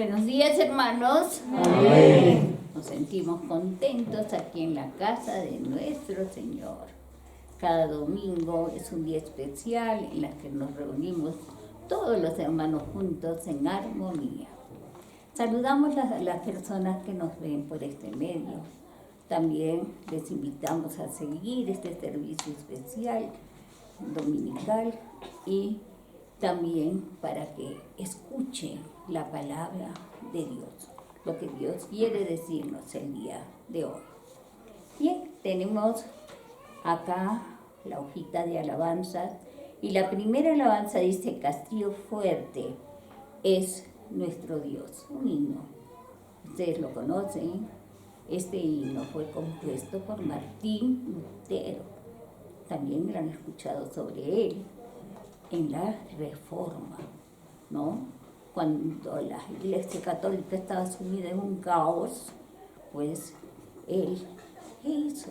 Buenos días, hermanos. Amén. Nos sentimos contentos aquí en la casa de nuestro Señor. Cada domingo es un día especial en el que nos reunimos todos los hermanos juntos en armonía. Saludamos a las personas que nos ven por este medio. También les invitamos a seguir este servicio especial dominical y también para que escuchen la palabra de Dios, lo que Dios quiere decirnos el día de hoy. Bien, tenemos acá la hojita de alabanza y la primera alabanza dice: Castillo fuerte es nuestro Dios, un himno. Ustedes lo conocen. Este himno fue compuesto por Martín Lutero. También lo han escuchado sobre él en la Reforma, ¿no? Cuando la Iglesia Católica estaba sumida en un caos, pues él, ¿qué hizo?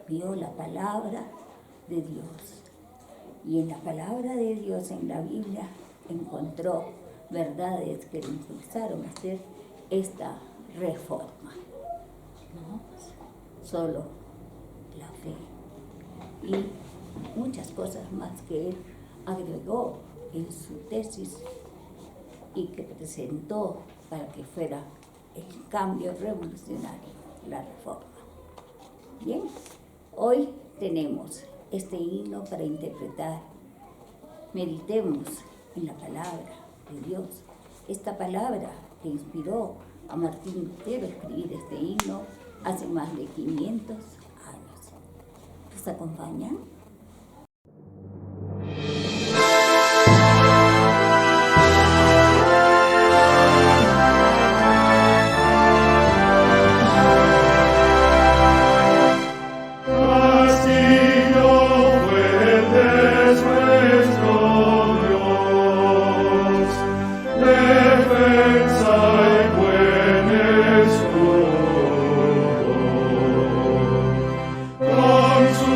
Vio la palabra de Dios. Y en la palabra de Dios, en la Biblia, encontró verdades que le impulsaron a hacer esta reforma, ¿no? Solo la fe y muchas cosas más que él agregó en su tesis y que presentó para que fuera el cambio revolucionario, la reforma. Bien, hoy tenemos este himno para interpretar. Meditemos en la palabra de Dios, esta palabra que inspiró a Martín Lutero a escribir este himno hace más de 500 años. ¿Nos acompañan? Con su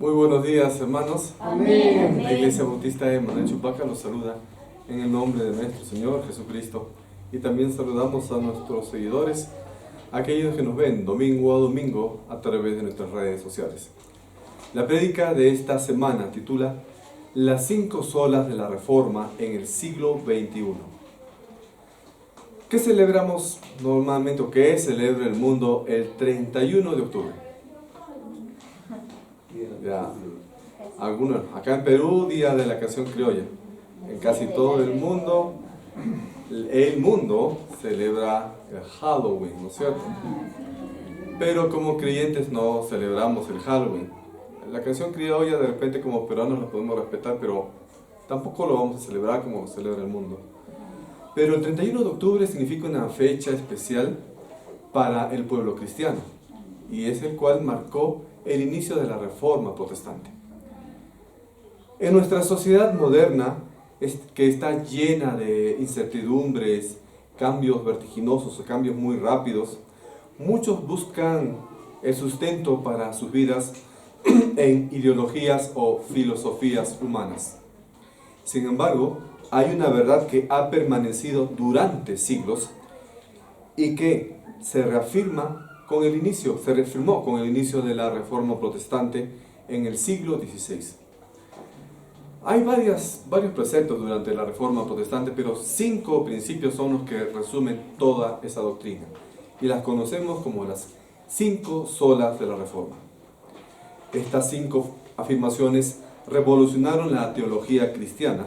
Muy buenos días, hermanos. Amén. La Iglesia Bautista de Manuel Chupaca los saluda en el nombre de nuestro Señor Jesucristo. Y también saludamos a nuestros seguidores, aquellos que nos ven domingo a domingo a través de nuestras redes sociales. La prédica de esta semana titula Las 5 solas de la Reforma en el siglo XXI. ¿Qué celebramos normalmente o qué celebra el mundo el 31 de octubre? Ya, algunos, acá en Perú, Día de la Canción Criolla. En casi todo el mundo celebra el Halloween, ¿no es cierto? Pero como creyentes no celebramos el Halloween. La canción criolla de repente como peruanos la podemos respetar, pero tampoco lo vamos a celebrar como lo celebra el mundo. Pero el 31 de octubre significa una fecha especial para el pueblo cristiano, y es el cual marcó el inicio de la Reforma Protestante. En nuestra sociedad moderna, que está llena de incertidumbres, cambios vertiginosos o cambios muy rápidos, muchos buscan el sustento para sus vidas en ideologías o filosofías humanas. Sin embargo, hay una verdad que ha permanecido durante siglos y que se reafirmó con el inicio de la Reforma Protestante en el siglo XVI. Hay varios preceptos durante la Reforma Protestante, pero 5 principios son los que resumen toda esa doctrina, y las conocemos como las 5 solas de la Reforma. Estas 5 afirmaciones revolucionaron la teología cristiana,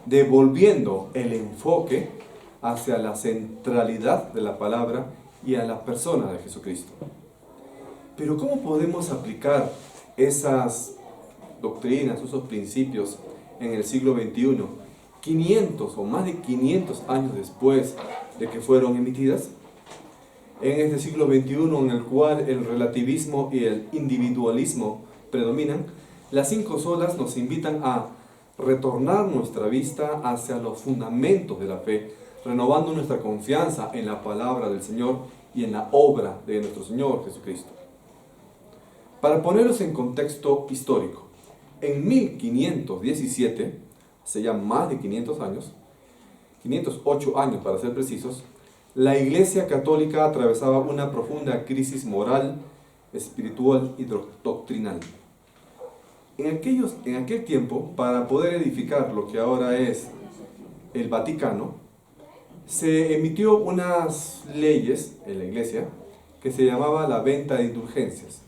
devolviendo el enfoque hacia la centralidad de la palabra y a la persona de Jesucristo. Pero ¿cómo podemos aplicar esas doctrinas, esos principios en el siglo XXI, 500 o más de 500 años después de que fueron emitidas? En este siglo XXI, en el cual el relativismo y el individualismo predominan, las 5 solas nos invitan a retornar nuestra vista hacia los fundamentos de la fe, renovando nuestra confianza en la palabra del Señor y en la obra de nuestro Señor Jesucristo. Para ponerlos en contexto histórico, en 1517, hace ya más de 500 años, 508 años para ser precisos, la Iglesia Católica atravesaba una profunda crisis moral, espiritual y doctrinal. En aquel tiempo, para poder edificar lo que ahora es el Vaticano, se emitió unas leyes en la Iglesia que se llamaba la venta de indulgencias.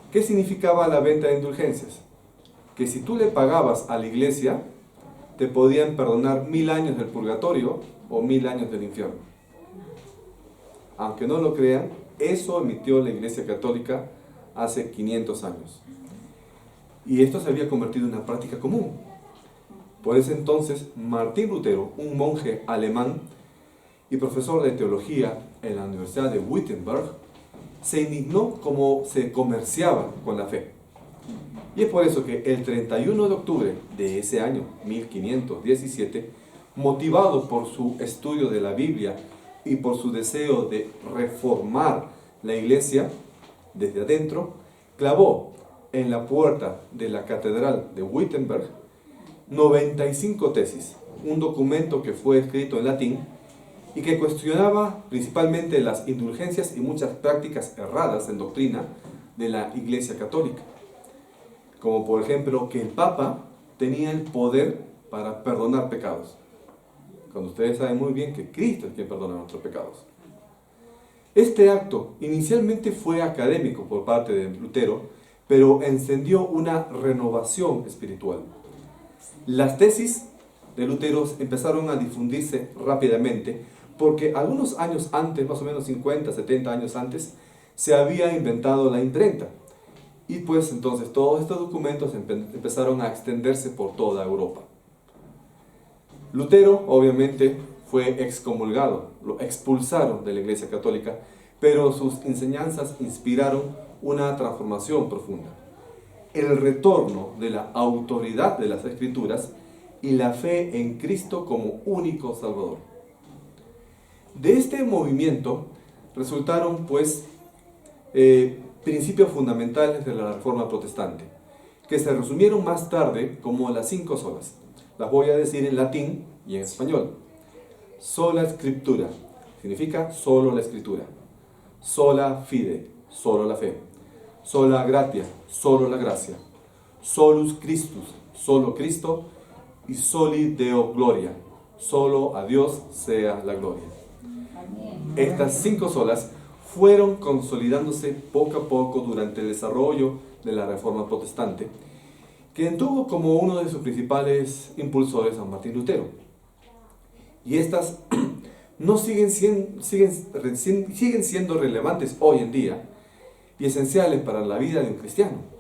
¿Qué significaba la venta de indulgencias? Que si tú le pagabas a la Iglesia, te podían perdonar 1000 años del purgatorio o 1000 años del infierno. Aunque no lo crean, eso emitió la Iglesia Católica hace 500 años. Y esto se había convertido en una práctica común. Por ese entonces, Martín Lutero, un monje alemán y profesor de teología en la Universidad de Wittenberg, se indignó cómo se comerciaba con la fe. Y es por eso que el 31 de octubre de ese año, 1517, motivado por su estudio de la Biblia y por su deseo de reformar la Iglesia desde adentro, clavó en la puerta de la Catedral de Wittenberg 95 tesis, un documento que fue escrito en latín y que cuestionaba principalmente las indulgencias y muchas prácticas erradas en doctrina de la Iglesia Católica, como por ejemplo que el Papa tenía el poder para perdonar pecados, cuando ustedes saben muy bien que Cristo es quien perdona nuestros pecados. Este acto inicialmente fue académico por parte de Lutero, pero encendió una renovación espiritual. Las tesis de Lutero empezaron a difundirse rápidamente porque algunos años antes, más o menos 50, 70 años antes, se había inventado la imprenta. Y pues entonces todos estos documentos empezaron a extenderse por toda Europa. Lutero obviamente fue excomulgado, lo expulsaron de la Iglesia Católica, pero sus enseñanzas inspiraron una transformación profunda. El retorno de la autoridad de las Escrituras y la fe en Cristo como único Salvador. De este movimiento resultaron pues principios fundamentales de la Reforma Protestante, que se resumieron más tarde como las 5 solas. Las voy a decir en latín y en español. Sola Scriptura significa solo la Escritura. Sola Fide, solo la fe. Sola Gratia, solo la gracia. Solus Christus, solo Cristo. Y soli Deo Gloria, solo a Dios sea la gloria. Estas 5 solas fueron consolidándose poco a poco durante el desarrollo de la Reforma Protestante, que tuvo como uno de sus principales impulsores a Martín Lutero. Y estas no siguen siendo relevantes hoy en día y esenciales para la vida de un cristiano.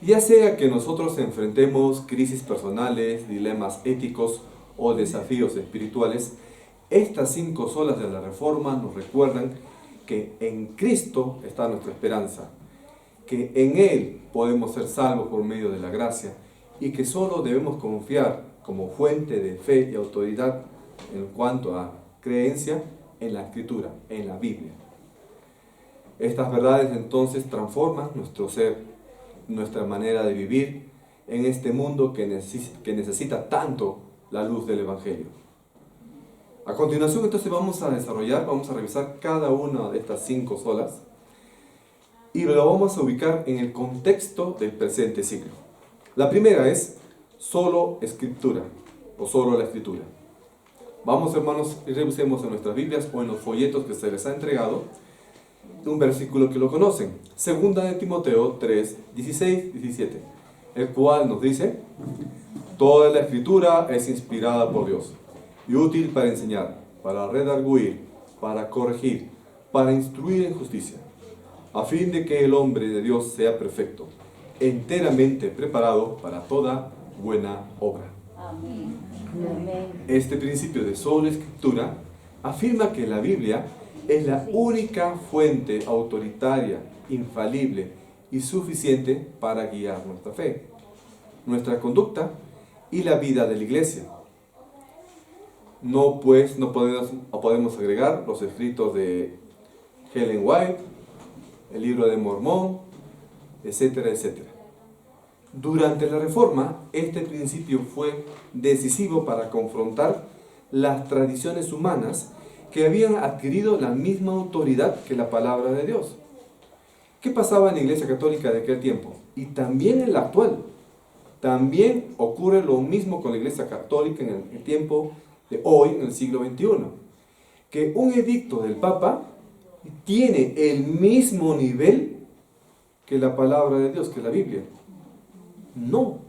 Ya sea que nosotros enfrentemos crisis personales, dilemas éticos o desafíos espirituales, estas 5 solas de la Reforma nos recuerdan que en Cristo está nuestra esperanza, que en Él podemos ser salvos por medio de la gracia y que solo debemos confiar como fuente de fe y autoridad en cuanto a creencia en la Escritura, en la Biblia. Estas verdades entonces transforman nuestro ser, nuestra manera de vivir en este mundo que necesita tanto la luz del Evangelio. A continuación entonces vamos a revisar cada una de estas 5 solas y lo vamos a ubicar en el contexto del presente siglo. La primera es solo Escritura o solo la Escritura. Vamos, hermanos, y revisemos en nuestras Biblias o en los folletos que se les ha entregado un versículo que lo conocen, 2 de Timoteo 3, 16, 17, el cual nos dice: toda la Escritura es inspirada por Dios y útil para enseñar, para redarguir, para corregir, para instruir en justicia, a fin de que el hombre de Dios sea perfecto, enteramente preparado para toda buena obra. Amén. Este principio de sola Escritura afirma que la Biblia es la única fuente autoritaria, infalible y suficiente para guiar nuestra fe, nuestra conducta y la vida de la Iglesia. No podemos agregar los escritos de Ellen White, el Libro de Mormón, etcétera, etcétera. Durante la Reforma, este principio fue decisivo para confrontar las tradiciones humanas que habían adquirido la misma autoridad que la palabra de Dios. ¿Qué pasaba en la Iglesia Católica de aquel tiempo? Y también en la actual. También ocurre lo mismo con la Iglesia Católica en el tiempo de hoy, en el siglo XXI. Que un edicto del Papa tiene el mismo nivel que la palabra de Dios, que la Biblia. No.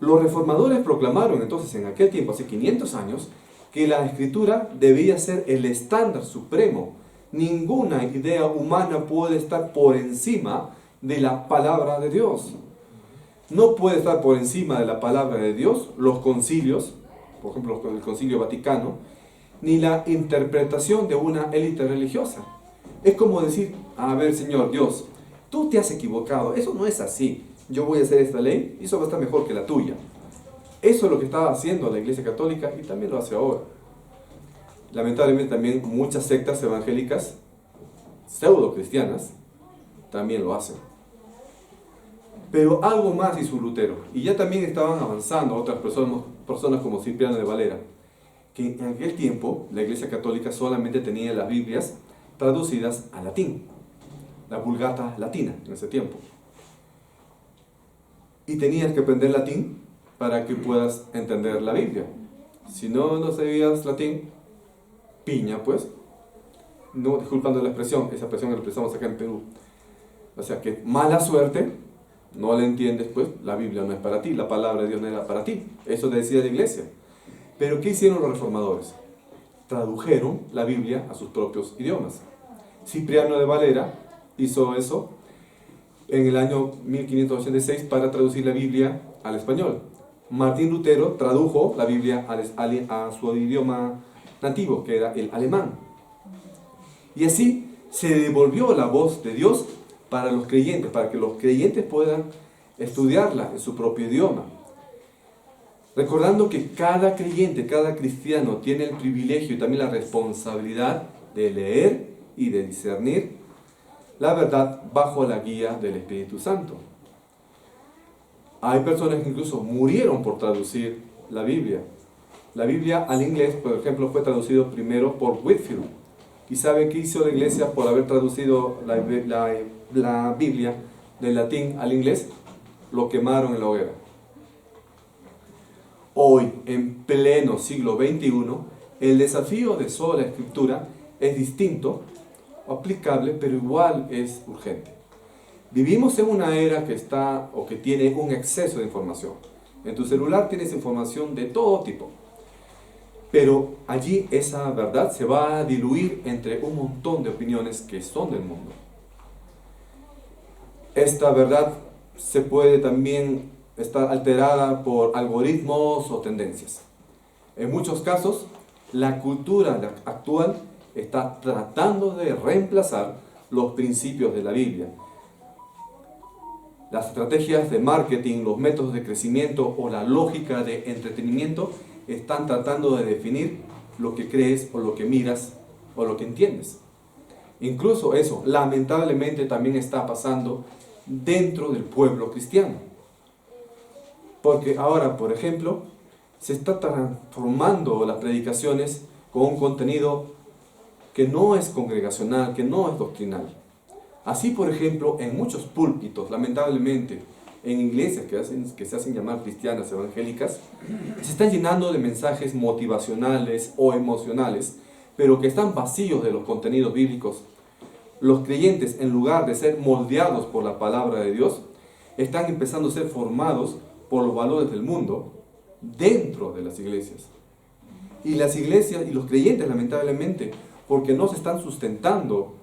Los reformadores proclamaron entonces en aquel tiempo, hace 500 años, que la Escritura debía ser el estándar supremo. Ninguna idea humana puede estar por encima de la palabra de Dios. No puede estar por encima de la palabra de Dios los concilios, por ejemplo el Concilio Vaticano, ni la interpretación de una élite religiosa. Es como decir: a ver, Señor Dios, tú te has equivocado, eso no es así. Yo voy a hacer esta ley y eso va a estar mejor que la tuya. Eso es lo que estaba haciendo la Iglesia Católica y también lo hace ahora. Lamentablemente también muchas sectas evangélicas pseudo cristianas también lo hacen. Pero algo más hizo Lutero, y ya también estaban avanzando otras personas como Cipriano de Valera, que en aquel tiempo la Iglesia Católica solamente tenía las Biblias traducidas al latín, la Vulgata latina en ese tiempo. Y tenías que aprender latín para que puedas entender la Biblia. Si no sabías latín, piña pues. No, disculpando la expresión, esa expresión la utilizamos acá en Perú. O sea que mala suerte, no la entiendes pues, la Biblia no es para ti, la palabra de Dios no era para ti. Eso decía la Iglesia. Pero ¿qué hicieron los reformadores? Tradujeron la Biblia a sus propios idiomas. Cipriano de Valera hizo eso en el año 1586 para traducir la Biblia al español. Martín Lutero tradujo la Biblia a su idioma nativo, que era el alemán. Y así se devolvió la voz de Dios para los creyentes, para que los creyentes puedan estudiarla en su propio idioma. Recordando que cada creyente, cada cristiano tiene el privilegio y también la responsabilidad de leer y de discernir la verdad bajo la guía del Espíritu Santo. Hay personas que incluso murieron por traducir la Biblia. La Biblia al inglés, por ejemplo, fue traducido primero por Whitefield. ¿Y saben qué hizo la iglesia por haber traducido la Biblia del latín al inglés? Lo quemaron en la hoguera. Hoy, en pleno siglo XXI, el desafío de sola escritura es distinto, aplicable, pero igual es urgente. Vivimos en una era que tiene un exceso de información. En tu celular tienes información de todo tipo. Pero allí esa verdad se va a diluir entre un montón de opiniones que son del mundo. Esta verdad se puede también estar alterada por algoritmos o tendencias. En muchos casos, la cultura actual está tratando de reemplazar los principios de la Biblia. Las estrategias de marketing, los métodos de crecimiento o la lógica de entretenimiento están tratando de definir lo que crees o lo que miras o lo que entiendes. Incluso eso, lamentablemente, también está pasando dentro del pueblo cristiano. Porque ahora, por ejemplo, se está transformando las predicaciones con un contenido que no es congregacional, que no es doctrinal. Así, por ejemplo, en muchos púlpitos, lamentablemente, en iglesias que se hacen llamar cristianas evangélicas, se están llenando de mensajes motivacionales o emocionales, pero que están vacíos de los contenidos bíblicos. Los creyentes, en lugar de ser moldeados por la palabra de Dios, están empezando a ser formados por los valores del mundo dentro de las iglesias. Y las iglesias y los creyentes, lamentablemente, porque no se están sustentando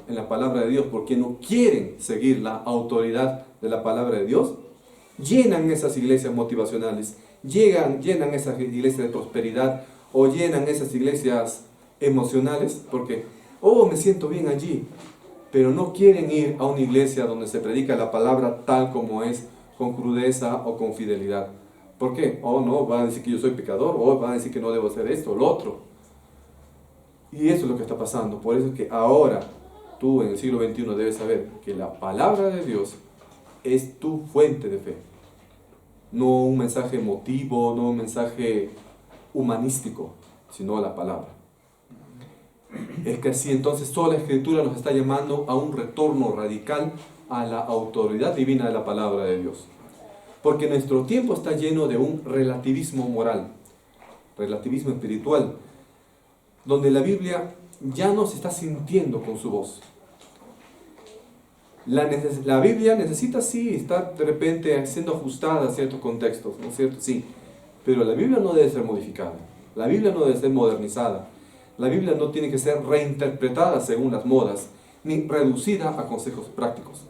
en la palabra de Dios, porque no quieren seguir la autoridad de la palabra de Dios, llenan esas iglesias motivacionales, llenan esas iglesias de prosperidad o llenan esas iglesias emocionales, porque, me siento bien allí, pero no quieren ir a una iglesia donde se predica la palabra tal como es, con crudeza o con fidelidad. ¿Por qué? No, van a decir que yo soy pecador, van a decir que no debo hacer esto o lo otro. Y eso es lo que está pasando. Por eso es que ahora tú en el siglo XXI debes saber que la palabra de Dios es tu fuente de fe. No un mensaje emotivo, no un mensaje humanístico, sino la palabra. Es que así entonces toda la Escritura nos está llamando a un retorno radical a la autoridad divina de la palabra de Dios. Porque nuestro tiempo está lleno de un relativismo moral, relativismo espiritual, donde la Biblia ya no se está sintiendo con su voz. La Biblia necesita sí estar de repente siendo ajustada a ciertos contextos, ¿no es cierto? Sí, pero la Biblia no debe ser modificada, la Biblia no debe ser modernizada, la Biblia no tiene que ser reinterpretada según las modas, ni reducida a consejos prácticos.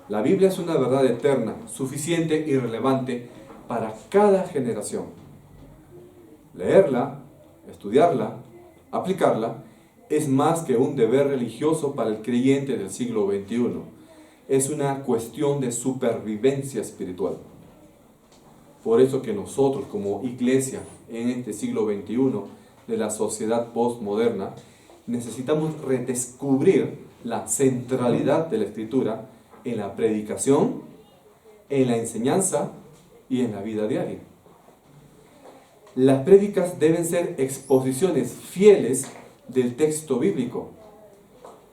La Biblia es una verdad eterna, suficiente y relevante para cada generación. Leerla, estudiarla, aplicarla, es más que un deber religioso para el creyente del siglo XXI. Es una cuestión de supervivencia espiritual. Por eso que nosotros como iglesia en este siglo XXI de la sociedad postmoderna necesitamos redescubrir la centralidad de la Escritura en la predicación, en la enseñanza y en la vida diaria. Las prédicas deben ser exposiciones fieles del texto bíblico,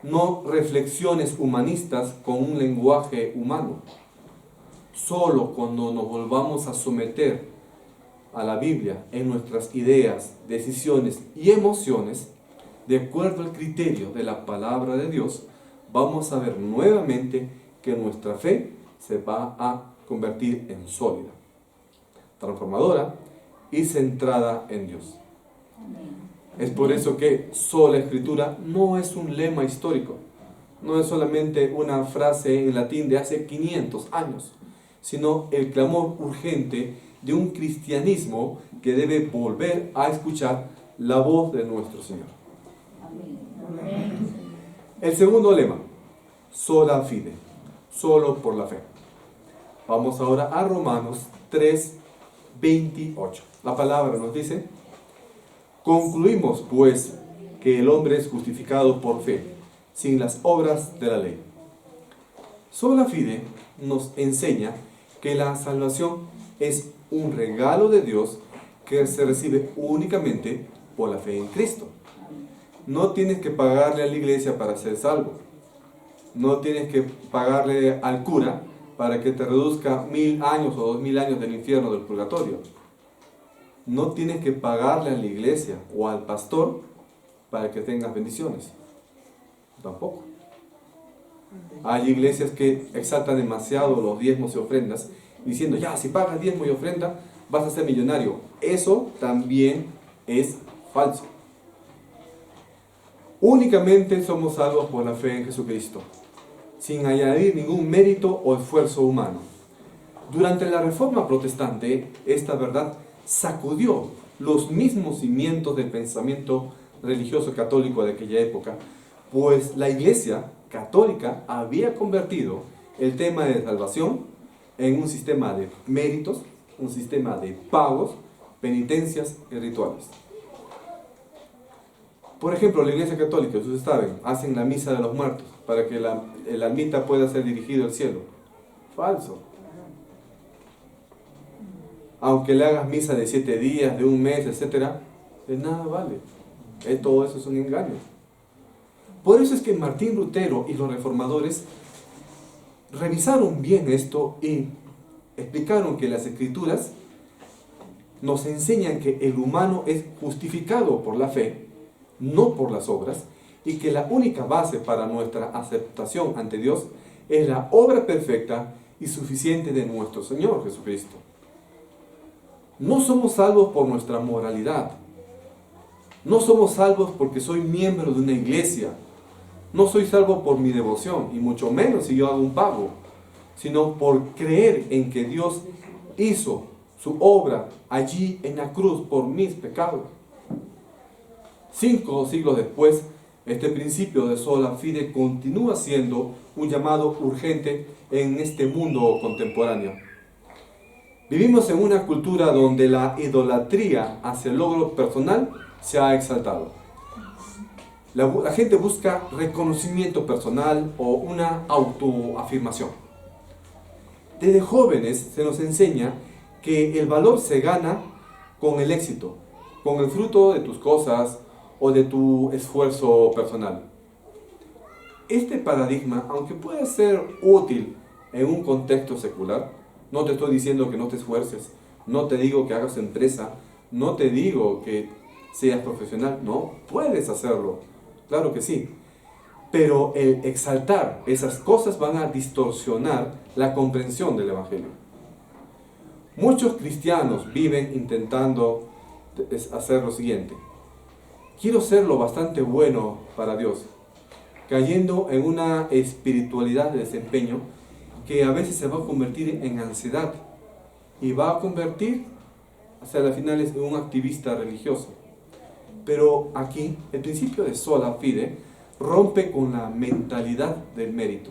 no reflexiones humanistas con un lenguaje humano. Solo cuando nos volvamos a someter a la Biblia en nuestras ideas, decisiones y emociones, de acuerdo al criterio de la palabra de Dios, vamos a ver nuevamente que nuestra fe se va a convertir en sólida, transformadora y centrada en Dios. Es por eso que sola Escritura no es un lema histórico, no es solamente una frase en latín de hace 500 años, sino el clamor urgente de un cristianismo que debe volver a escuchar la voz de nuestro Señor. El segundo lema, sola fide, solo por la fe. Vamos ahora a Romanos 3:28. La palabra nos dice: concluimos pues que el hombre es justificado por fe, sin las obras de la ley. Sola Fide nos enseña que la salvación es un regalo de Dios que se recibe únicamente por la fe en Cristo. No tienes que pagarle a la iglesia para ser salvo. No tienes que pagarle al cura para que te reduzca 1000 años o 2000 años del infierno, del purgatorio. No tienes que pagarle a la iglesia o al pastor para que tengas bendiciones. Tampoco. Hay iglesias que exaltan demasiado los diezmos y ofrendas, diciendo, ya, si pagas diezmo y ofrenda, vas a ser millonario. Eso también es falso. Únicamente somos salvos por la fe en Jesucristo, sin añadir ningún mérito o esfuerzo humano. Durante la Reforma Protestante, esta verdad sacudió los mismos cimientos del pensamiento religioso católico de aquella época, pues la Iglesia católica había convertido el tema de salvación en un sistema de méritos, un sistema de pagos, penitencias y rituales. Por ejemplo, la Iglesia Católica, ustedes saben, hacen la misa de los muertos para que el almita pueda ser dirigido al cielo. Falso. Aunque le hagas misa de 7 días, de un mes, etc., de nada vale. Todo eso es un engaño. Por eso es que Martín Lutero y los reformadores revisaron bien esto y explicaron que las Escrituras nos enseñan que el humano es justificado por la fe, no por las obras, y que la única base para nuestra aceptación ante Dios es la obra perfecta y suficiente de nuestro Señor Jesucristo. No somos salvos por nuestra moralidad. No somos salvos porque soy miembro de una iglesia. No soy salvo por mi devoción, y mucho menos si yo hago un pago, sino por creer en que Dios hizo su obra allí en la cruz por mis pecados. 5 siglos después, este principio de sola fide continúa siendo un llamado urgente en este mundo contemporáneo. Vivimos en una cultura donde la idolatría hacia el logro personal se ha exaltado. La gente busca reconocimiento personal o una autoafirmación. Desde jóvenes se nos enseña que el valor se gana con el éxito, con el fruto de tus cosas o de tu esfuerzo personal. Este paradigma, aunque puede ser útil en un contexto secular, no te estoy diciendo que no te esfuerces, no te digo que hagas empresa, no te digo que seas profesional, no, puedes hacerlo, claro que sí. Pero el exaltar esas cosas van a distorsionar la comprensión del Evangelio. Muchos cristianos viven intentando hacer lo siguiente: quiero ser lo bastante bueno para Dios, cayendo en una espiritualidad de desempeño que a veces se va a convertir en ansiedad y va a convertir hacia las finales en un activista religioso. Pero aquí el principio de sola fide rompe con la mentalidad del mérito.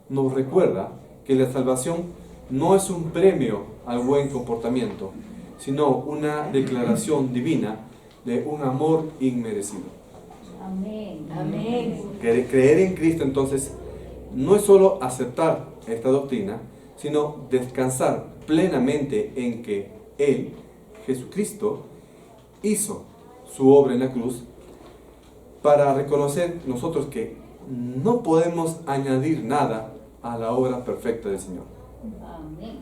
Nos recuerda que la salvación no es un premio al buen comportamiento, sino una declaración divina de un amor inmerecido. Amén. Amén. Creer en Cristo entonces no es solo aceptar esta doctrina, sino descansar plenamente en que Él, Jesucristo, hizo su obra en la cruz, para reconocer nosotros que no podemos añadir nada a la obra perfecta del Señor. Amén.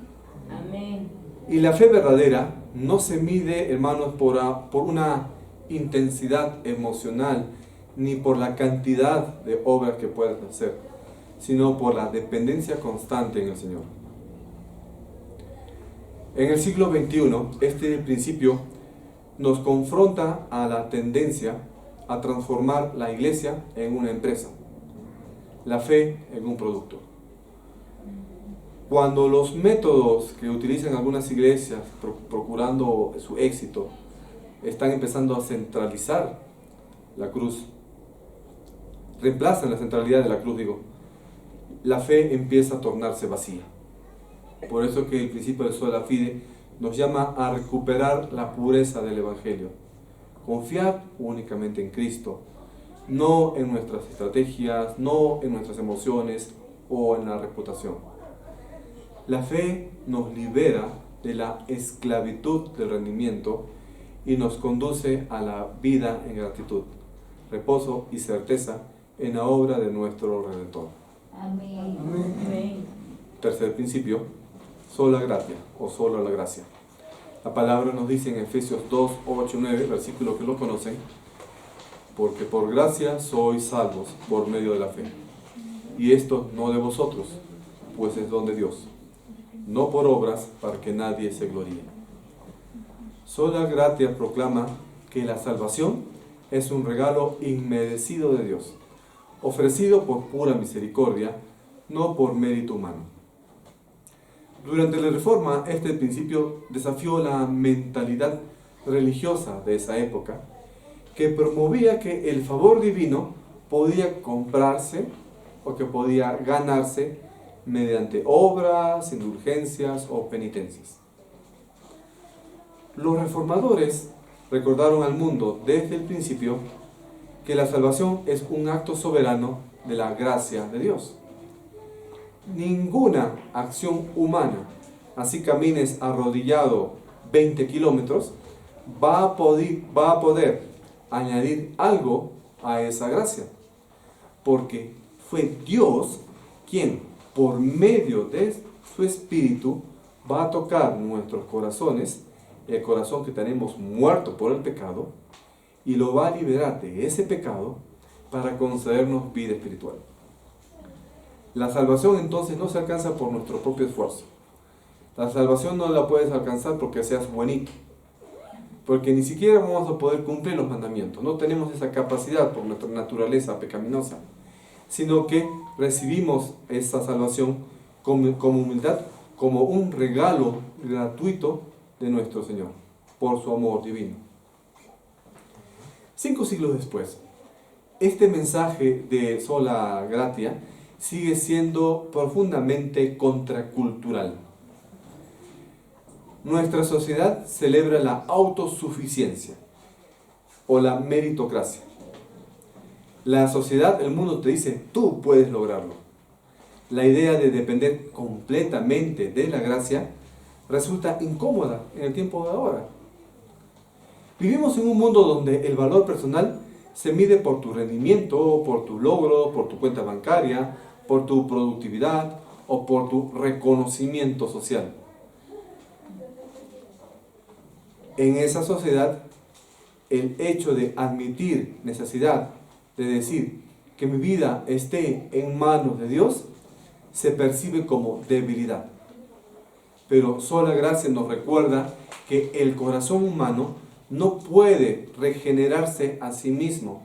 Amén. Y la fe verdadera no se mide, hermanos, por una intensidad emocional, ni por la cantidad de obras que puedas hacer, sino por la dependencia constante en el Señor. En el siglo XXI, este principio nos confronta a la tendencia a transformar la iglesia en una empresa, la fe en un producto. Cuando los métodos que utilizan algunas iglesias procurando su éxito están empezando a centralizar la cruz, reemplazan la centralidad de la cruz, la fe empieza a tornarse vacía. Por eso que el principio de sola fide nos llama a recuperar la pureza del Evangelio. Confiar únicamente en Cristo, no en nuestras estrategias, no en nuestras emociones, o en la reputación. La fe nos libera de la esclavitud del rendimiento y nos conduce a la vida en gratitud, reposo y certeza en la obra de nuestro Redentor. Amén. Amén. Tercer principio, sola gratia o solo la gracia. La palabra nos dice en Efesios 2, 8, 9, versículo que lo conocen, porque por gracia sois salvos por medio de la fe. Y esto no de vosotros, pues es don de Dios, no por obras para que nadie se gloríe. Sola gratia proclama que la salvación es un regalo inmerecido de Dios, ofrecido por pura misericordia, no por mérito humano. Durante la Reforma, este principio desafió la mentalidad religiosa de esa época, que promovía que el favor divino podía comprarse o que podía ganarse mediante obras, indulgencias o penitencias. Los reformadores recordaron al mundo desde el principio que la salvación es un acto soberano de la gracia de Dios. Ninguna acción humana, así camines arrodillado 20 kilómetros, va a poder añadir algo a esa gracia, porque fue Dios quien, por medio de su Espíritu, va a tocar nuestros corazones, el corazón que tenemos muerto por el pecado, y lo va a liberar de ese pecado para concedernos vida espiritual. La salvación entonces no se alcanza por nuestro propio esfuerzo. La salvación no la puedes alcanzar porque seas bonito, porque ni siquiera vamos a poder cumplir los mandamientos. No tenemos esa capacidad por nuestra naturaleza pecaminosa, sino que recibimos esa salvación como humildad, como un regalo gratuito de nuestro Señor, por su amor divino. 5 siglos después, este mensaje de sola gratia sigue siendo profundamente contracultural. Nuestra sociedad celebra la autosuficiencia o la meritocracia. La sociedad, el mundo te dice, tú puedes lograrlo. La idea de depender completamente de la gracia resulta incómoda en el tiempo de ahora. Vivimos en un mundo donde el valor personal se mide por tu rendimiento, por tu logro, por tu cuenta bancaria, por tu productividad o por tu reconocimiento social. En esa sociedad, el hecho de admitir necesidad, de decir que mi vida esté en manos de Dios, se percibe como debilidad. Pero sola gracia nos recuerda que el corazón humano no puede regenerarse a sí mismo.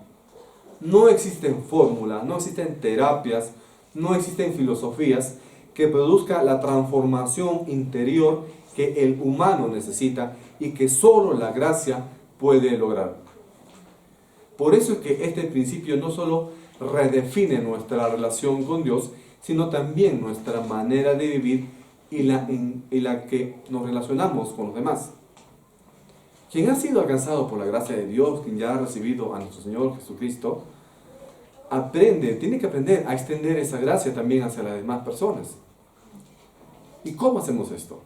No existen fórmulas, no existen terapias, no existen filosofías que produzcan la transformación interior que el humano necesita y que solo la gracia puede lograr. Por eso es que este principio no solo redefine nuestra relación con Dios, sino también nuestra manera de vivir y la que nos relacionamos con los demás. Quien ha sido alcanzado por la gracia de Dios, quien ya ha recibido a nuestro Señor Jesucristo, tiene que aprender a extender esa gracia también hacia las demás personas. ¿Y cómo hacemos esto?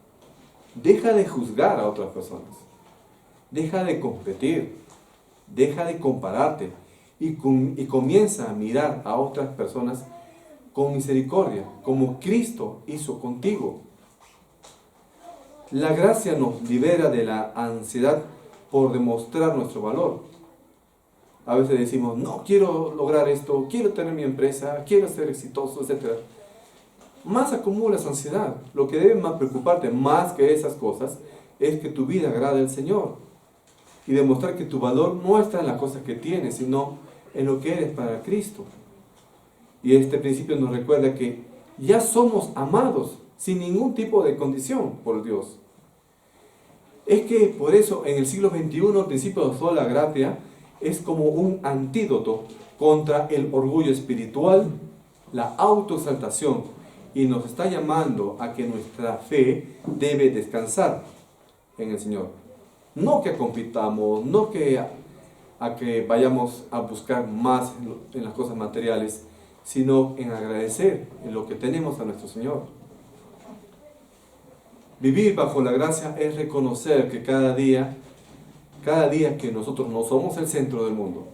Deja de juzgar a otras personas. Deja de competir. Deja de compararte. Y comienza a mirar a otras personas con misericordia, como Cristo hizo contigo. La gracia nos libera de la ansiedad por demostrar nuestro valor. A veces decimos, no, quiero lograr esto, quiero tener mi empresa, quiero ser exitoso, etc. Más acumulas ansiedad. Lo que debe más preocuparte, más que esas cosas, es que tu vida agrade al Señor. Y demostrar que tu valor no está en las cosas que tienes, sino en lo que eres para Cristo. Y este principio nos recuerda que ya somos amados sin ningún tipo de condición por Dios. Es que por eso en el siglo XXI el principio de sola gratia es como un antídoto contra el orgullo espiritual, la autoexaltación, y nos está llamando a que nuestra fe debe descansar en el Señor. No que compitamos, no que a que vayamos a buscar más en las cosas materiales, sino en agradecer en lo que tenemos a nuestro Señor. Vivir bajo la gracia es reconocer que cada día que nosotros no somos el centro del mundo,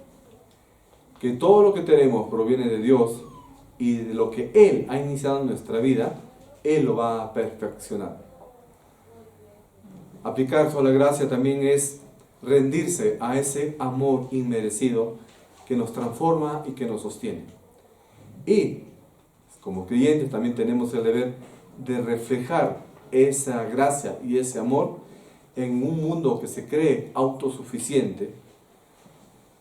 que todo lo que tenemos proviene de Dios y de lo que Él ha iniciado en nuestra vida, Él lo va a perfeccionar. Aplicar sola gracia también es rendirse a ese amor inmerecido que nos transforma y que nos sostiene. Y como creyentes también tenemos el deber de reflejar esa gracia y ese amor en un mundo que se cree autosuficiente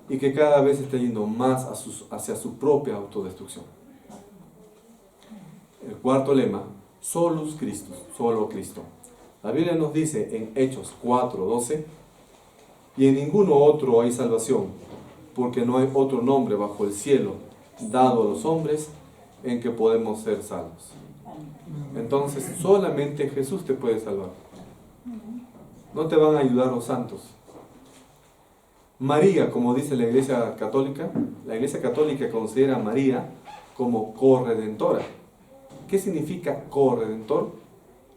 y que cada vez está yendo más hacia su propia autodestrucción. El cuarto lema, solus Christus, solo Cristo. La Biblia nos dice en Hechos 4:12, y en ninguno otro hay salvación, porque no hay otro nombre bajo el cielo dado a los hombres en que podemos ser salvos. Entonces, solamente Jesús te puede salvar. No te van a ayudar los santos. María, como dice la Iglesia Católica considera a María como corredentora. ¿Qué significa corredentor?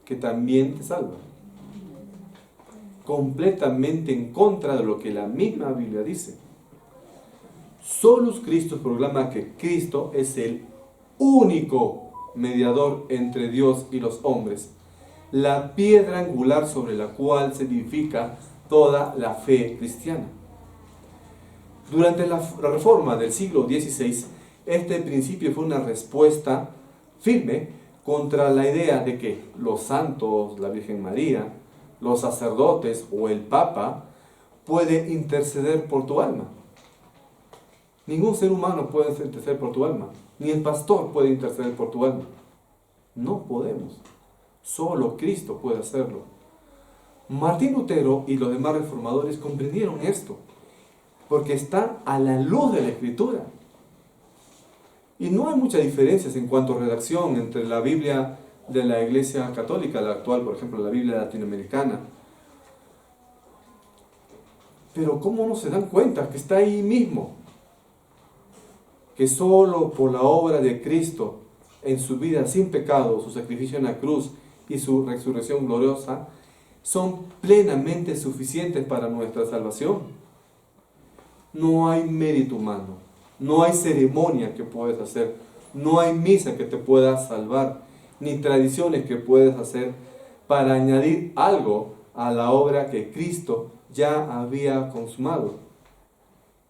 Que también te salva. Completamente en contra de lo que la misma Biblia dice. Solus Christus proclama que Cristo es el único mediador entre Dios y los hombres, la piedra angular sobre la cual se edifica toda la fe cristiana. Durante la Reforma del siglo XVI, este principio fue una respuesta firme contra la idea de que los santos, la Virgen María, los sacerdotes o el Papa puede interceder por tu alma. Ningún ser humano puede interceder por tu alma, ni el pastor puede interceder por tu alma. No podemos. Solo Cristo puede hacerlo. Martín Lutero y los demás reformadores comprendieron esto, porque está a la luz de la Escritura. Y no hay muchas diferencias en cuanto a redacción entre la Biblia de la Iglesia Católica, la actual, por ejemplo, la Biblia latinoamericana. Pero ¿cómo no se dan cuenta que está ahí mismo? Que solo por la obra de Cristo en su vida sin pecado, su sacrificio en la cruz y su resurrección gloriosa, son plenamente suficientes para nuestra salvación. No hay mérito humano, no hay ceremonia que puedes hacer, no hay misa que te pueda salvar, ni tradiciones que puedes hacer para añadir algo a la obra que Cristo ya había consumado.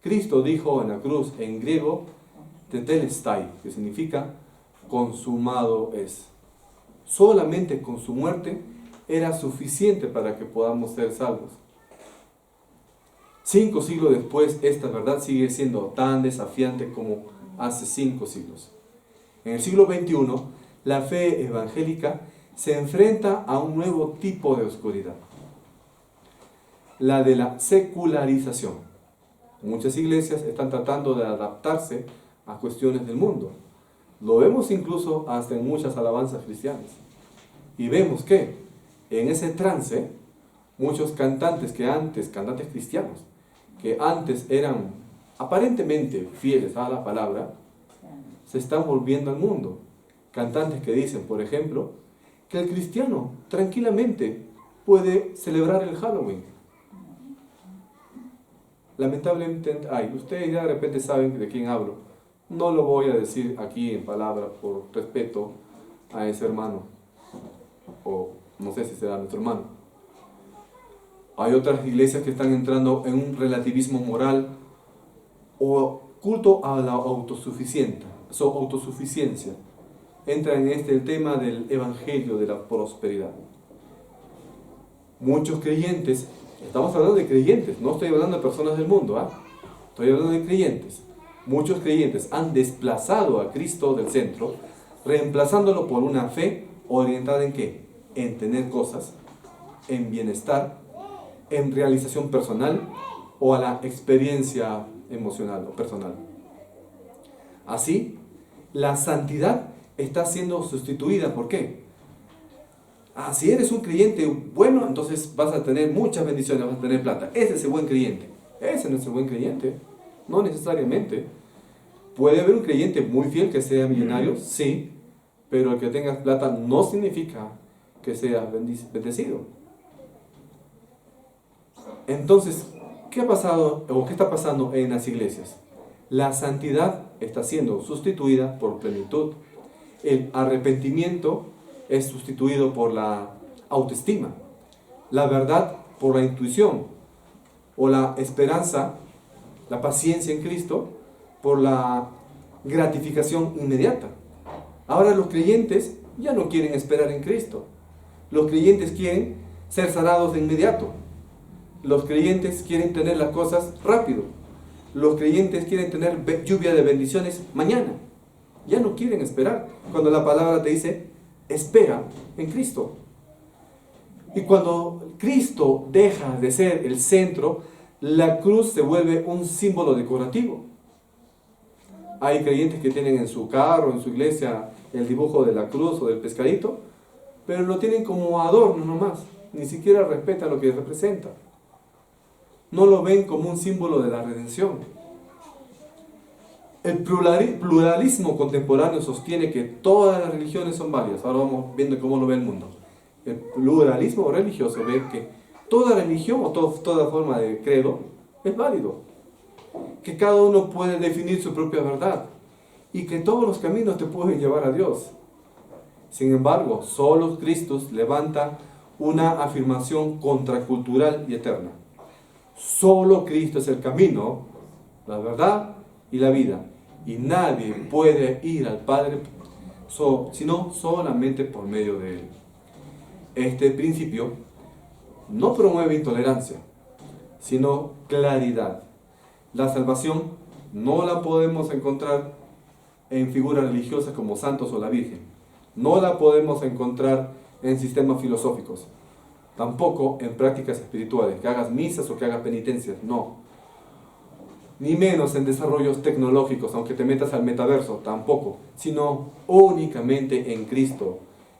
Cristo dijo en la cruz, en griego, tetelestai, que significa consumado es. Solamente con su muerte era suficiente para que podamos ser salvos. 5 siglos después, esta verdad sigue siendo tan desafiante como hace 5 siglos. En el siglo XXI, la fe evangélica se enfrenta a un nuevo tipo de oscuridad, la de la secularización. Muchas iglesias están tratando de adaptarse a cuestiones del mundo. Lo vemos incluso hasta en muchas alabanzas cristianas. Y vemos que en ese trance, muchos cantantes cristianos, que antes eran aparentemente fieles a la palabra, se están volviendo al mundo. Cantantes que dicen, por ejemplo, que el cristiano tranquilamente puede celebrar el Halloween. Lamentablemente, ustedes ya de repente saben de quién hablo. No lo voy a decir aquí en palabras por respeto a ese hermano, o no sé si será nuestro hermano. Hay otras iglesias que están entrando en un relativismo moral o culto a la autosuficiencia. Entra en el tema del evangelio de la prosperidad. Muchos creyentes, estamos hablando de creyentes, no estoy hablando de personas del mundo, estoy hablando de creyentes. Muchos creyentes han desplazado a Cristo del centro, reemplazándolo por una fe orientada ¿en qué? En tener cosas, en bienestar, en realización personal o a la experiencia emocional o personal. Así, la santidad está siendo sustituida. ¿Por qué? Si eres un creyente bueno, entonces vas a tener muchas bendiciones, vas a tener plata. Ese es el buen creyente. Ese no es el buen creyente. No necesariamente. Puede haber un creyente muy fiel que sea millonario, sí, pero el que tenga plata no significa que sea bendecido. Entonces, ¿qué ha pasado o qué está pasando en las iglesias? La santidad está siendo sustituida por plenitud. El arrepentimiento es sustituido por la autoestima. La verdad por la intuición. O la esperanza, la paciencia en Cristo, por la gratificación inmediata. Ahora los creyentes ya no quieren esperar en Cristo. Los creyentes quieren ser sanados de inmediato. Los creyentes quieren tener las cosas rápido. Los creyentes quieren tener lluvia de bendiciones mañana. Ya no quieren esperar. Cuando la palabra te dice, espera en Cristo. Y cuando Cristo deja de ser el centro, la cruz se vuelve un símbolo decorativo. Hay creyentes que tienen en su carro, en su iglesia, el dibujo de la cruz o del pescadito, pero lo tienen como adorno nomás. Ni siquiera respetan lo que representa. No lo ven como un símbolo de la redención. El pluralismo contemporáneo sostiene que todas las religiones son válidas. Ahora vamos viendo cómo lo ve el mundo. El pluralismo religioso ve que toda religión o toda forma de credo es válido. Que cada uno puede definir su propia verdad y que todos los caminos te pueden llevar a Dios. Sin embargo, solo Cristo levanta una afirmación contracultural y eterna. Solo Cristo es el camino, la verdad y la vida. Y nadie puede ir al Padre sino solamente por medio de Él. Este principio no promueve intolerancia, sino claridad. La salvación no la podemos encontrar en figuras religiosas como santos o la Virgen. No la podemos encontrar en sistemas filosóficos. Tampoco en prácticas espirituales, que hagas misas o que hagas penitencias, no. Ni menos en desarrollos tecnológicos, aunque te metas al metaverso, tampoco. Sino únicamente en Cristo,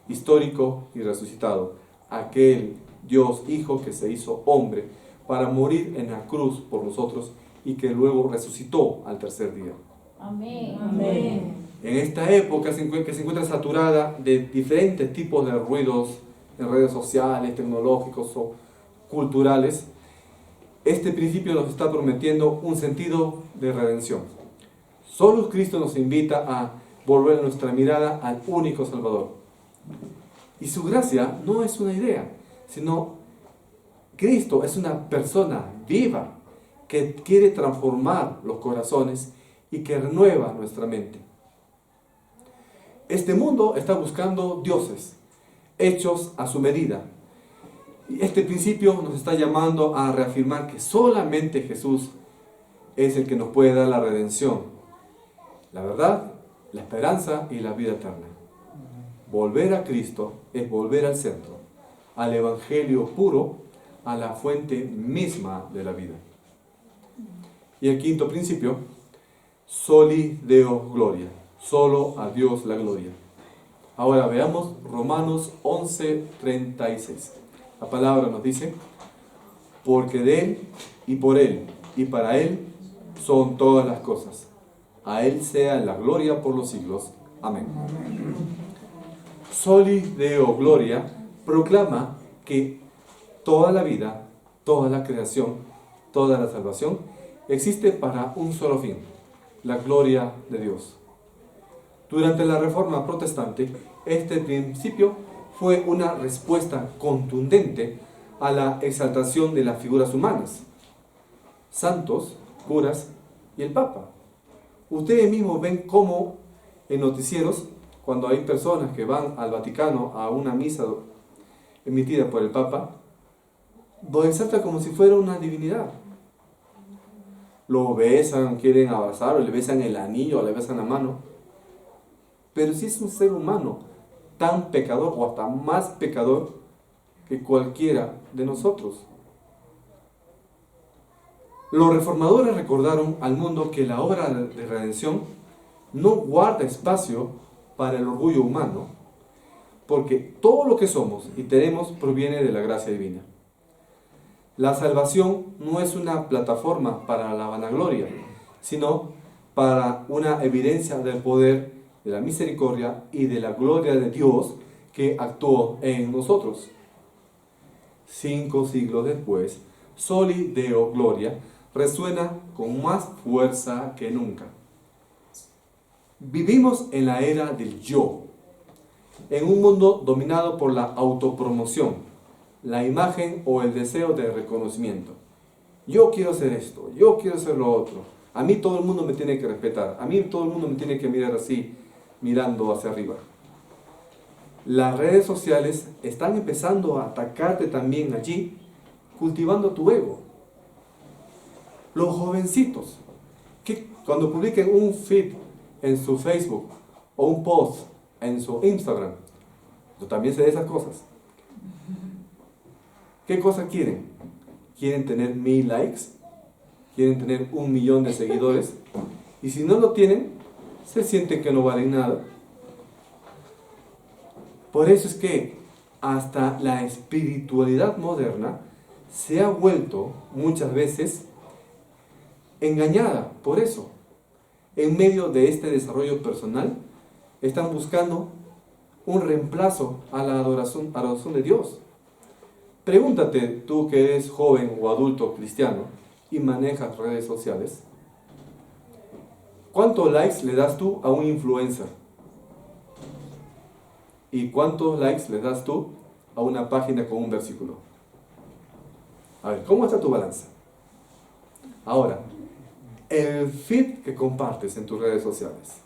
histórico y resucitado. Aquel Dios Hijo que se hizo hombre para morir en la cruz por nosotros y que luego resucitó al tercer día. Amén. Amén. En esta época que se encuentra saturada de diferentes tipos de ruidos en redes sociales, tecnológicos o culturales, este principio nos está prometiendo un sentido de redención. Solo Cristo nos invita a volver nuestra mirada al único Salvador. Y su gracia no es una idea, sino Cristo es una persona viva que quiere transformar los corazones y que renueva nuestra mente. Este mundo está buscando dioses, hechos a su medida. Y este principio nos está llamando a reafirmar que solamente Jesús es el que nos puede dar la redención, la verdad, la esperanza y la vida eterna. Volver a Cristo es volver al centro, al Evangelio puro, a la fuente misma de la vida. Y el quinto principio, soli Deo gloria, solo a Dios la gloria. Ahora veamos Romanos 11:36. La palabra nos dice, porque de Él y por Él y para Él son todas las cosas. A Él sea la gloria por los siglos. Amén. Soli Deo gloria proclama que toda la vida, toda la creación, toda la salvación existe para un solo fin, la gloria de Dios. Durante la Reforma Protestante, este principio fue una respuesta contundente a la exaltación de las figuras humanas, santos, curas y el Papa. Ustedes mismos ven cómo en noticieros, cuando hay personas que van al Vaticano a una misa emitida por el Papa, lo exalta como si fuera una divinidad. Lo besan, quieren abrazarlo, le besan el anillo, le besan la mano. Pero si es un ser humano tan pecador o hasta más pecador que cualquiera de nosotros. Los reformadores recordaron al mundo que la obra de redención no guarda espacio para el orgullo humano, porque todo lo que somos y tenemos proviene de la gracia divina. La salvación no es una plataforma para la vanagloria, sino para una evidencia del poder, de la misericordia y de la gloria de Dios que actuó en nosotros. 5 siglos después, Soli Deo Gloria resuena con más fuerza que nunca. Vivimos en la era del yo, en un mundo dominado por la autopromoción, la imagen o el deseo de reconocimiento. Yo quiero hacer esto, yo quiero hacer lo otro. A mí todo el mundo me tiene que respetar, a mí todo el mundo me tiene que mirar así, mirando hacia arriba. Las redes sociales están empezando a atacarte también allí, cultivando tu ego. Los jovencitos, que cuando publiquen un feed en su Facebook o un post en su Instagram, yo también sé de esas cosas. ¿Qué cosas quieren? ¿Quieren tener 1000 likes? ¿Quieren tener 1 millón de seguidores? Y si no lo tienen, se sienten que no valen nada. Por eso es que hasta la espiritualidad moderna se ha vuelto muchas veces engañada por eso. En medio de este desarrollo personal, están buscando un reemplazo a la adoración de Dios. Pregúntate, tú que eres joven o adulto cristiano y manejas redes sociales, ¿cuántos likes le das tú a un influencer? ¿Y cuántos likes le das tú a una página con un versículo? A ver, ¿cómo está tu balanza? Ahora, el feed que compartes en tus redes sociales,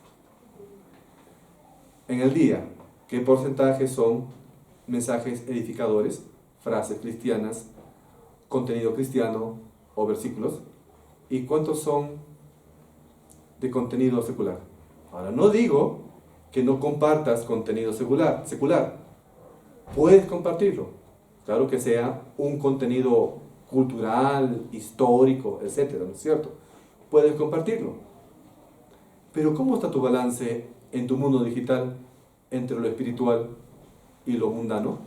en el día, ¿qué porcentaje son mensajes edificadores, frases cristianas, contenido cristiano o versículos? ¿Y cuántos son de contenido secular? Ahora, no digo que no compartas contenido secular. Puedes compartirlo. Claro que sea un contenido cultural, histórico, etcétera, ¿no es cierto? Puedes compartirlo. Pero ¿cómo está tu balance en tu mundo digital entre lo espiritual y lo mundano?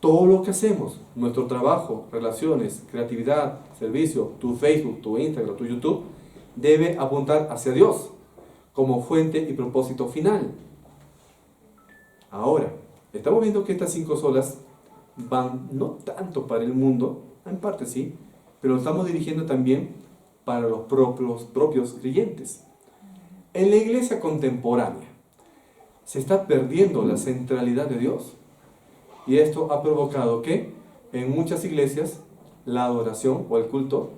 Todo lo que hacemos, nuestro trabajo, relaciones, creatividad, servicio, tu Facebook, tu Instagram, tu YouTube, debe apuntar hacia Dios como fuente y propósito final. Ahora, estamos viendo que estas 5 solas van no tanto para el mundo, en parte sí, pero lo estamos dirigiendo también para los propios creyentes. En la iglesia contemporánea se está perdiendo la centralidad de Dios. Y esto ha provocado que en muchas iglesias la adoración o el culto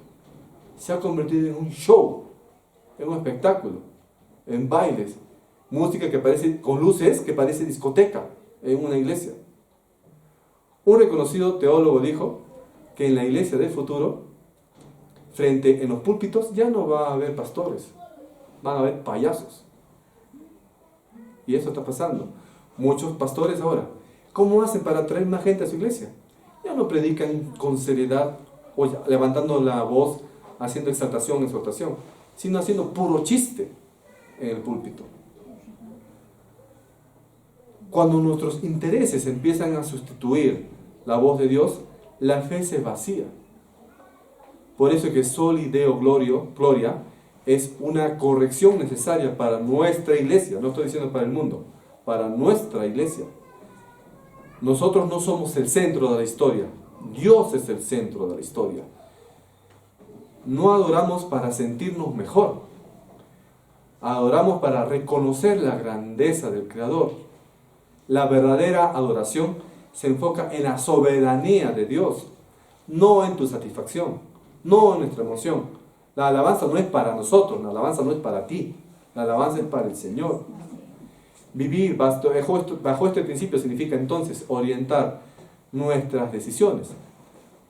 se ha convertido en un show, en un espectáculo, en bailes, música que parece, con luces que parece discoteca en una iglesia. Un reconocido teólogo dijo que en la iglesia del futuro, en los púlpitos, ya no va a haber pastores, van a haber payasos. Y eso está pasando. Muchos pastores ahora, ¿cómo hacen para atraer más gente a su iglesia? Ya no predican con seriedad o levantando la voz, haciendo exaltación, sino haciendo puro chiste en el púlpito. Cuando nuestros intereses empiezan a sustituir la voz de Dios, la fe se vacía. Por eso que Soli Deo Gloria es una corrección necesaria para nuestra iglesia. No estoy diciendo para el mundo, para nuestra iglesia. Nosotros no somos el centro de la historia. Dios es el centro de la historia. No adoramos para sentirnos mejor. Adoramos para reconocer la grandeza del Creador. La verdadera adoración se enfoca en la soberanía de Dios, no en tu satisfacción, no en nuestra emoción. La alabanza no es para nosotros, la alabanza no es para ti, la alabanza es para el Señor. Vivir bajo este principio significa entonces orientar nuestras decisiones,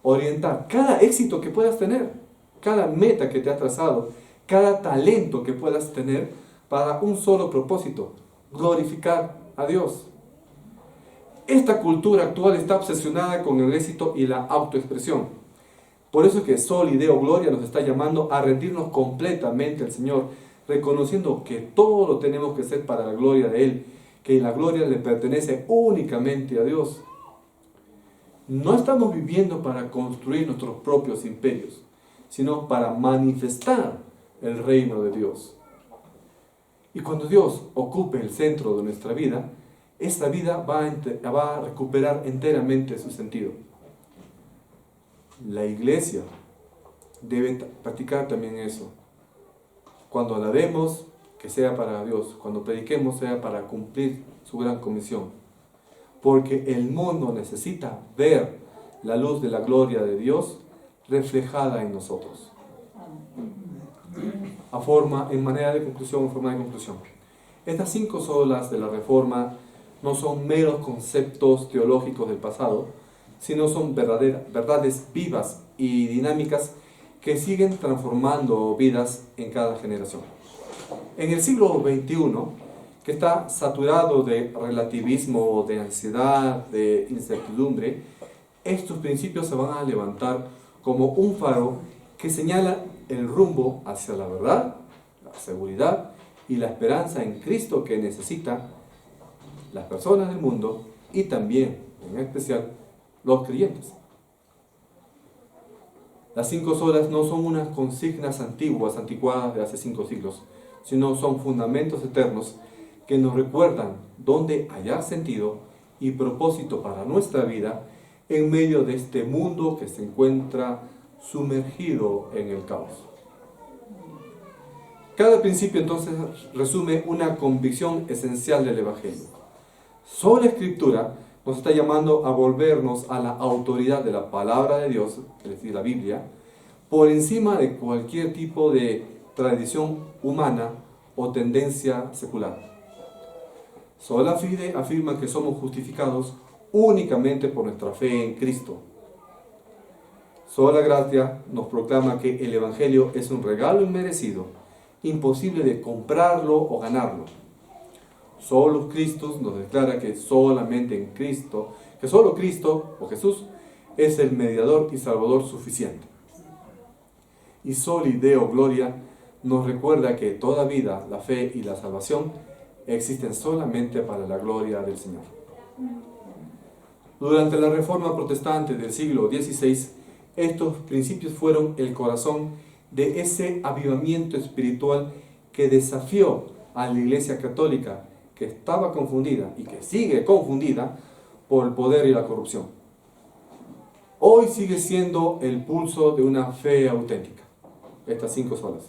orientar cada éxito que puedas tener, cada meta que te has trazado, cada talento que puedas tener para un solo propósito: glorificar a Dios. Esta cultura actual está obsesionada con el éxito y la autoexpresión. Por eso es que Soli Deo Gloria nos está llamando a rendirnos completamente al Señor, reconociendo que todo lo tenemos que hacer para la gloria de Él, que la gloria le pertenece únicamente a Dios. No estamos viviendo para construir nuestros propios imperios, sino para manifestar el reino de Dios. Y cuando Dios ocupe el centro de nuestra vida, esta vida va a recuperar enteramente su sentido. La iglesia debe practicar también eso. Cuando alabemos, que sea para Dios. Cuando prediquemos, sea para cumplir su gran comisión. Porque el mundo necesita ver la luz de la gloria de Dios reflejada en nosotros. En forma de conclusión. Estas 5 solas de la Reforma no son meros conceptos teológicos del pasado, sino son verdades vivas y dinámicas que siguen transformando vidas en cada generación. En el siglo XXI, que está saturado de relativismo, de ansiedad, de incertidumbre, estos principios se van a levantar como un faro que señala el rumbo hacia la verdad, la seguridad y la esperanza en Cristo que necesitan las personas del mundo y también, en especial, los creyentes. Las 5 solas no son unas consignas anticuadas de hace 5 siglos, sino son fundamentos eternos que nos recuerdan dónde hallar sentido y propósito para nuestra vida en medio de este mundo que se encuentra sumergido en el caos. Cada principio entonces resume una convicción esencial del Evangelio. Solo la Escritura nos está llamando a volvernos a la autoridad de la palabra de Dios, es decir, la Biblia, por encima de cualquier tipo de tradición humana o tendencia secular. Sola fide afirma que somos justificados únicamente por nuestra fe en Cristo. Sola gratia nos proclama que el Evangelio es un regalo inmerecido, imposible de comprarlo o ganarlo. Solo Cristo nos declara que solamente en Cristo, que solo Cristo o Jesús es el mediador y salvador suficiente. Y Soli Deo Gloria nos recuerda que toda vida, la fe y la salvación existen solamente para la gloria del Señor. Durante la Reforma Protestante del siglo XVI, estos principios fueron el corazón de ese avivamiento espiritual que desafió a la Iglesia Católica, que estaba confundida y que sigue confundida por el poder y la corrupción. Hoy sigue siendo el pulso de una fe auténtica, estas 5 solas.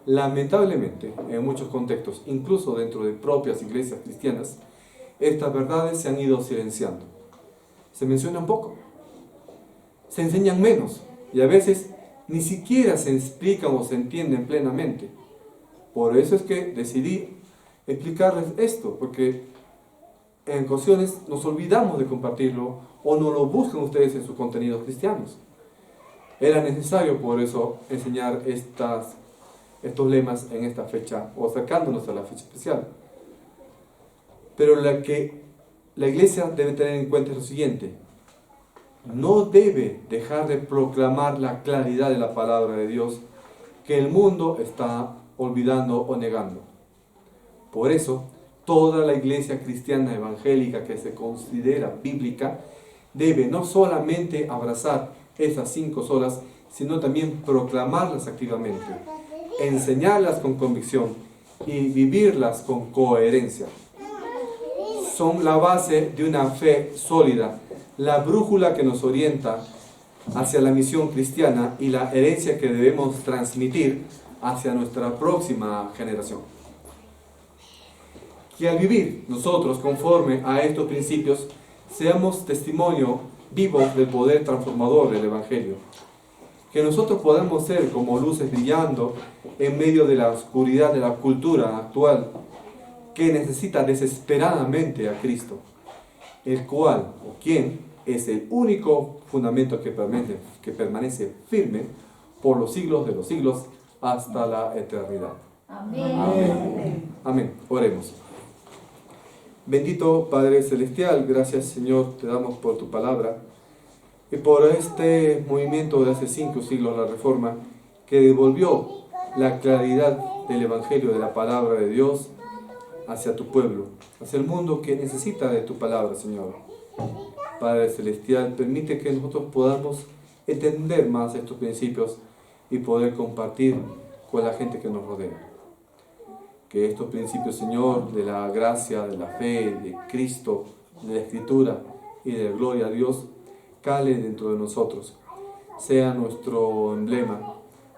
Lamentablemente, en muchos contextos, incluso dentro de propias iglesias cristianas, estas verdades se han ido silenciando. Se mencionan poco, se enseñan menos y a veces ni siquiera se explican o se entienden plenamente. Por eso es que decidí explicarles esto, porque en ocasiones nos olvidamos de compartirlo o no lo buscan ustedes en sus contenidos cristianos. Era necesario por eso enseñar estos lemas en esta fecha o acercándonos a la fecha especial. Pero lo que la iglesia debe tener en cuenta es lo siguiente: no debe dejar de proclamar la claridad de la palabra de Dios que el mundo está olvidando o negando. Por eso, toda la iglesia cristiana evangélica que se considera bíblica debe no solamente abrazar esas 5 solas, sino también proclamarlas activamente, enseñarlas con convicción y vivirlas con coherencia. Son la base de una fe sólida, la brújula que nos orienta hacia la misión cristiana y la herencia que debemos transmitir hacia nuestra próxima generación. Que al vivir nosotros conforme a estos principios, seamos testimonio vivo del poder transformador del Evangelio. Que nosotros podamos ser como luces brillando en medio de la oscuridad de la cultura actual, que necesita desesperadamente a Cristo, el cual, o quien, es el único fundamento que permanece firme por los siglos de los siglos hasta la eternidad. Amén. Amén. Amén. Oremos. Bendito Padre Celestial, gracias Señor, te damos por tu palabra y por este movimiento de hace 5 siglos, la Reforma, que devolvió la claridad del Evangelio, de la palabra de Dios, hacia tu pueblo, hacia el mundo que necesita de tu palabra, Señor. Padre Celestial, permite que nosotros podamos entender más estos principios y poder compartir con la gente que nos rodea. Que estos principios, Señor, de la gracia, de la fe, de Cristo, de la Escritura y de la gloria a Dios, cale dentro de nosotros, sea nuestro emblema,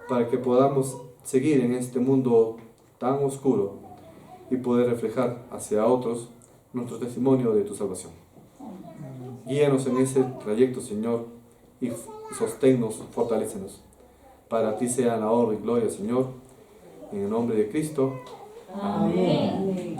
para que podamos seguir en este mundo tan oscuro y poder reflejar hacia otros nuestro testimonio de tu salvación. Guíanos en ese trayecto, Señor, y sosténnos, fortalécenos. Para ti sea la honra y gloria, Señor, en el nombre de Cristo. Amén.